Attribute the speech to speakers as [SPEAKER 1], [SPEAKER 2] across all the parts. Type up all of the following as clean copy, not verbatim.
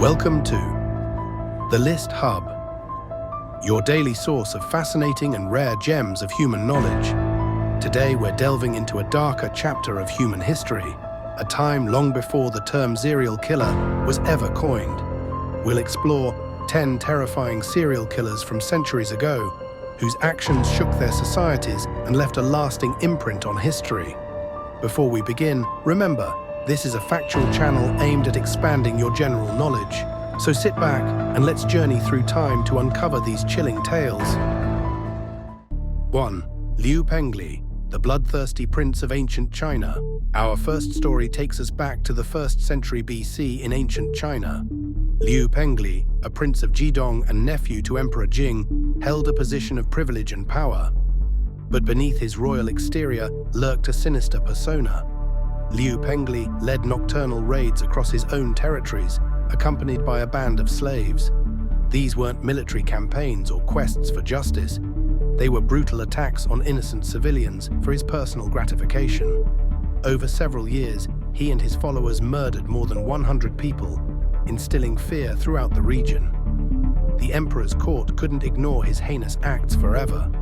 [SPEAKER 1] Welcome to The List Hub, your daily source of fascinating and rare gems of human knowledge. Today we're delving into a darker chapter of human history, a time long before the term serial killer was ever coined. We'll explore 10 terrifying serial killers from centuries ago, whose actions shook their societies and left a lasting imprint on history. Before we begin, remember, this is a factual channel aimed at expanding your general knowledge. So sit back and let's journey through time to uncover these chilling tales. 1. Liu Pengli, the bloodthirsty prince of ancient China. Our first story takes us back to the 1st century BC in ancient China. Liu Pengli, a prince of Jidong and nephew to Emperor Jing, held a position of privilege and power. But beneath his royal exterior lurked a sinister persona. Liu Pengli led nocturnal raids across his own territories, accompanied by a band of slaves. These weren't military campaigns or quests for justice. They were brutal attacks on innocent civilians for his personal gratification. Over several years, he and his followers murdered more than 100 people, instilling fear throughout the region. The emperor's court couldn't ignore his heinous acts forever.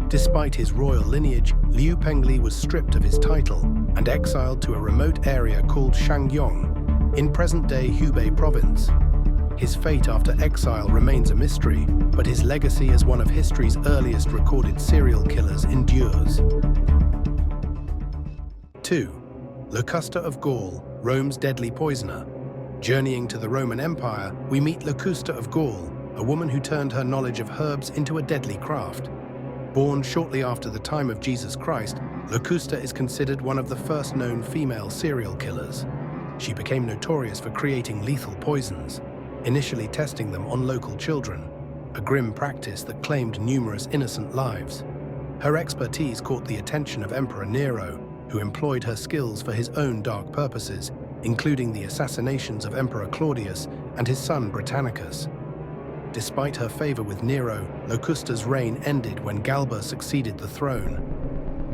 [SPEAKER 1] Despite his royal lineage, Liu Pengli was stripped of his title and exiled to a remote area called Shangyong, in present-day Hubei province. His fate after exile remains a mystery, but his legacy as one of history's earliest recorded serial killers endures. 2. Locusta of Gaul, Rome's deadly poisoner. Journeying to the Roman Empire, we meet Locusta of Gaul, a woman who turned her knowledge of herbs into a deadly craft. Born shortly after the time of Jesus Christ, Locusta is considered one of the first known female serial killers. She became notorious for creating lethal poisons, initially testing them on local children, a grim practice that claimed numerous innocent lives. Her expertise caught the attention of Emperor Nero, who employed her skills for his own dark purposes, including the assassinations of Emperor Claudius and his son Britannicus. Despite her favor with Nero, Locusta's reign ended when Galba succeeded the throne.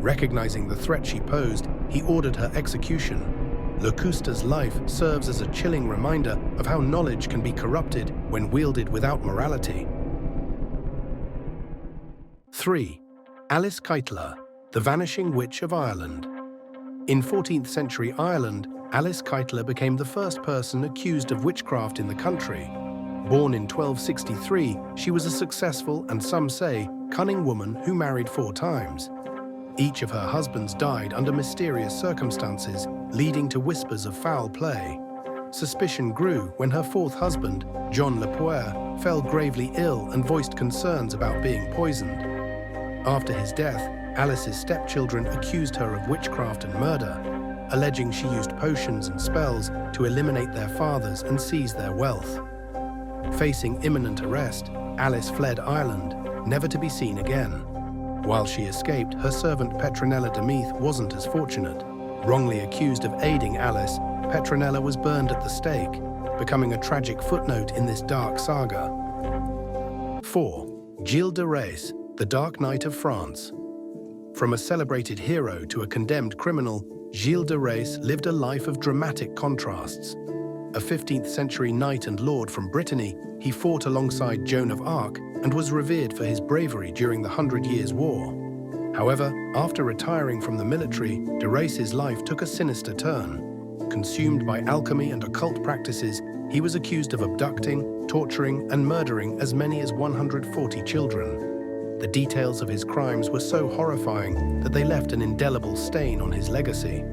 [SPEAKER 1] Recognizing the threat she posed, he ordered her execution. Locusta's life serves as a chilling reminder of how knowledge can be corrupted when wielded without morality. 3. Alice Keitler, the Vanishing Witch of Ireland. In 14th century Ireland, Alice Keitler became the first person accused of witchcraft in the country. Born in 1263, she was a successful and, some say, cunning woman who married 4 times. Each of her husbands died under mysterious circumstances, leading to whispers of foul play. Suspicion grew when her 4th husband, John Le Poer, fell gravely ill and voiced concerns about being poisoned. After his death, Alice's stepchildren accused her of witchcraft and murder, alleging she used potions and spells to eliminate their fathers and seize their wealth. Facing imminent arrest, Alice fled Ireland, never to be seen again. While she escaped, her servant Petronella de Meath wasn't as fortunate. Wrongly accused of aiding Alice, Petronella was burned at the stake, becoming a tragic footnote in this dark saga. 4. Gilles de Rais, the Dark Knight of France. From a celebrated hero to a condemned criminal, Gilles de Rais lived a life of dramatic contrasts. A 15th century knight and lord from Brittany, he fought alongside Joan of Arc and was revered for his bravery during the 100 Years' War. However, after retiring from the military, de Rais's life took a sinister turn. Consumed by alchemy and occult practices, he was accused of abducting, torturing, and murdering as many as 140 children. The details of his crimes were so horrifying that they left an indelible stain on his legacy.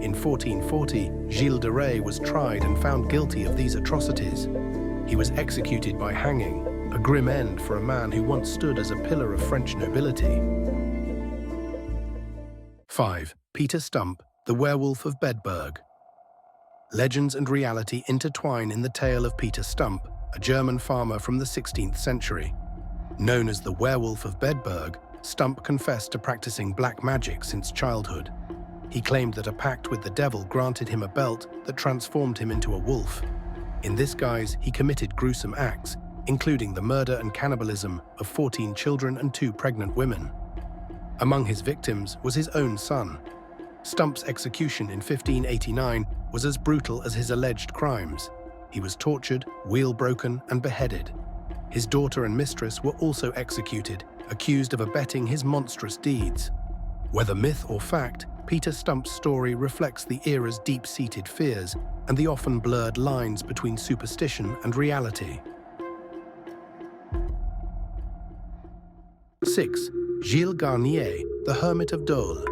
[SPEAKER 1] In 1440, Gilles de Rais was tried and found guilty of these atrocities. He was executed by hanging, a grim end for a man who once stood as a pillar of French nobility. 5. Peter Stumpp, the Werewolf of Bedburg. Legends and reality intertwine in the tale of Peter Stumpp, a German farmer from the 16th century. Known as the Werewolf of Bedburg, Stumpp confessed to practicing black magic since childhood. He claimed that a pact with the devil granted him a belt that transformed him into a wolf. In this guise, he committed gruesome acts, including the murder and cannibalism of 14 children and 2 pregnant women. Among his victims was his own son. Stumpp's execution in 1589 was as brutal as his alleged crimes. He was tortured, wheel broken, and beheaded. His daughter and mistress were also executed, accused of abetting his monstrous deeds. Whether myth or fact, Peter Stumpp's story reflects the era's deep-seated fears and the often blurred lines between superstition and reality. 6. Gilles Garnier, the Hermit of Dole.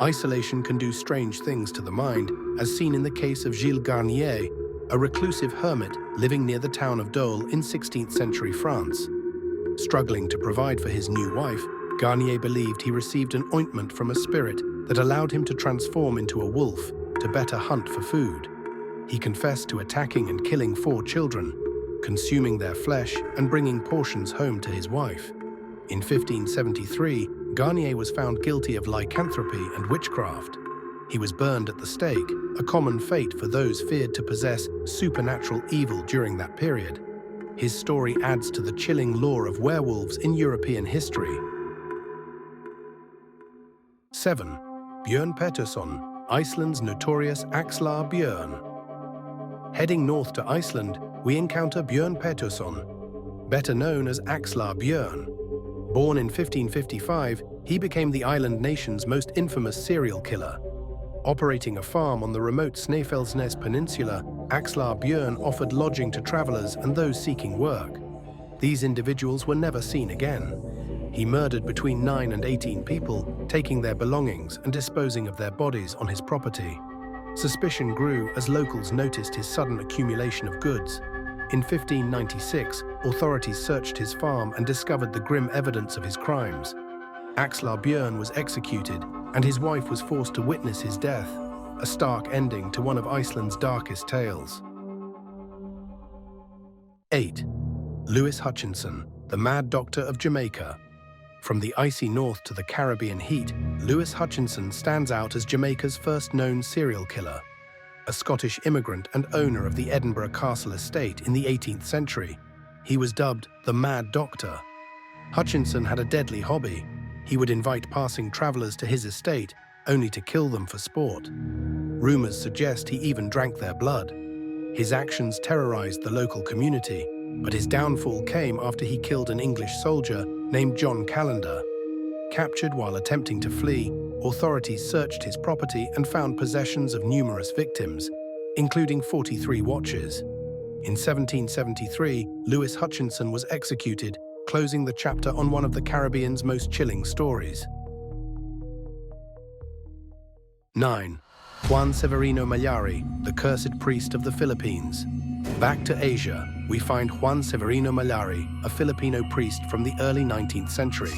[SPEAKER 1] Isolation can do strange things to the mind, as seen in the case of Gilles Garnier, a reclusive hermit living near the town of Dole in 16th century France. Struggling to provide for his new wife, Garnier believed he received an ointment from a spirit that allowed him to transform into a wolf to better hunt for food. He confessed to attacking and killing 4 children, consuming their flesh and bringing portions home to his wife. In 1573, Garnier was found guilty of lycanthropy and witchcraft. He was burned at the stake, a common fate for those feared to possess supernatural evil during that period. His story adds to the chilling lore of werewolves in European history. 7. Björn Peterson, Iceland's notorious Axlar Björn. Heading north to Iceland, we encounter Björn Peterson, better known as Axlar Björn. Born in 1555, he became the island nation's most infamous serial killer. Operating a farm on the remote Snæfellsnes Peninsula, Axlar Björn offered lodging to travelers and those seeking work. These individuals were never seen again. He murdered between 9 and 18 people, taking their belongings and disposing of their bodies on his property. Suspicion grew as locals noticed his sudden accumulation of goods. In 1596, authorities searched his farm and discovered the grim evidence of his crimes. Axlar Björn was executed, and his wife was forced to witness his death, a stark ending to one of Iceland's darkest tales. 8. Lewis Hutchinson, the Mad Doctor of Jamaica. From the icy north to the Caribbean heat, Lewis Hutchinson stands out as Jamaica's first known serial killer. A Scottish immigrant and owner of the Edinburgh Castle estate in the 18th century, he was dubbed the Mad Doctor. Hutchinson had a deadly hobby. He would invite passing travelers to his estate, only to kill them for sport. Rumors suggest he even drank their blood. His actions terrorized the local community, but his downfall came after he killed an English soldier named John Calendar. Captured while attempting to flee, authorities searched his property and found possessions of numerous victims, including 43 watches. In 1773, Lewis Hutchinson was executed, closing the chapter on one of the Caribbean's most chilling stories. 9. Juan Severino Mallari, the Cursed Priest of the Philippines. Back to Asia, we find Juan Severino Mallari, a Filipino priest from the early 19th century.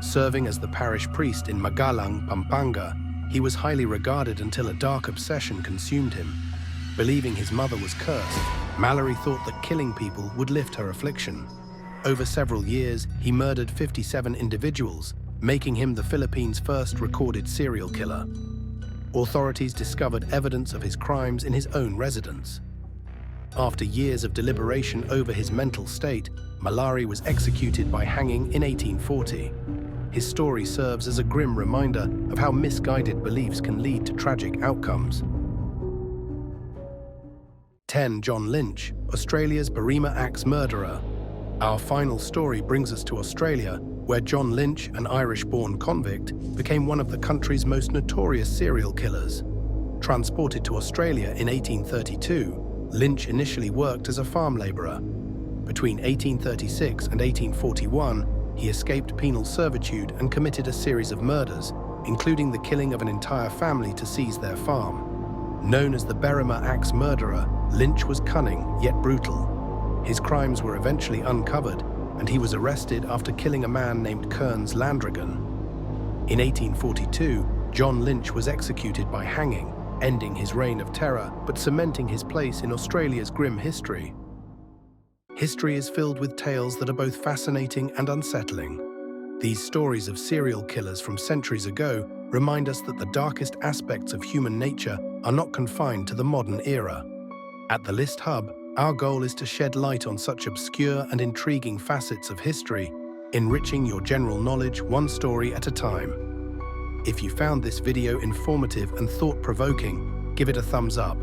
[SPEAKER 1] Serving as the parish priest in Magalang, Pampanga, he was highly regarded until a dark obsession consumed him. Believing his mother was cursed, Mallari thought that killing people would lift her affliction. Over several years, he murdered 57 individuals, making him the Philippines' first recorded serial killer. Authorities discovered evidence of his crimes in his own residence. After years of deliberation over his mental state, Mallari was executed by hanging in 1840. His story serves as a grim reminder of how misguided beliefs can lead to tragic outcomes. 10. John Lynch, Australia's Berrima axe murderer. Our final story brings us to Australia, where John Lynch, an Irish-born convict, became one of the country's most notorious serial killers. Transported to Australia in 1832, Lynch initially worked as a farm labourer. Between 1836 and 1841, he escaped penal servitude and committed a series of murders, including the killing of an entire family to seize their farm. Known as the Berrima axe murderer, Lynch was cunning yet brutal. His crimes were eventually uncovered, and he was arrested after killing a man named Kearns Landrigan. In 1842, John Lynch was executed by hanging, ending his reign of terror but cementing his place in Australia's grim history. History is filled with tales that are both fascinating and unsettling. These stories of serial killers from centuries ago remind us that the darkest aspects of human nature are not confined to the modern era. At the List Hub, our goal is to shed light on such obscure and intriguing facets of history, enriching your general knowledge one story at a time. If you found this video informative and thought-provoking, give it a thumbs up.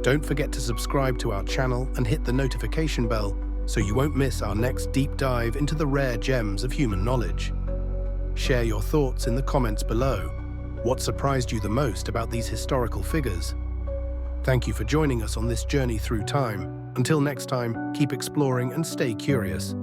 [SPEAKER 1] Don't forget to subscribe to our channel and hit the notification bell so you won't miss our next deep dive into the rare gems of human knowledge. Share your thoughts in the comments below. What surprised you the most about these historical figures? Thank you for joining us on this journey through time. Until next time, keep exploring and stay curious.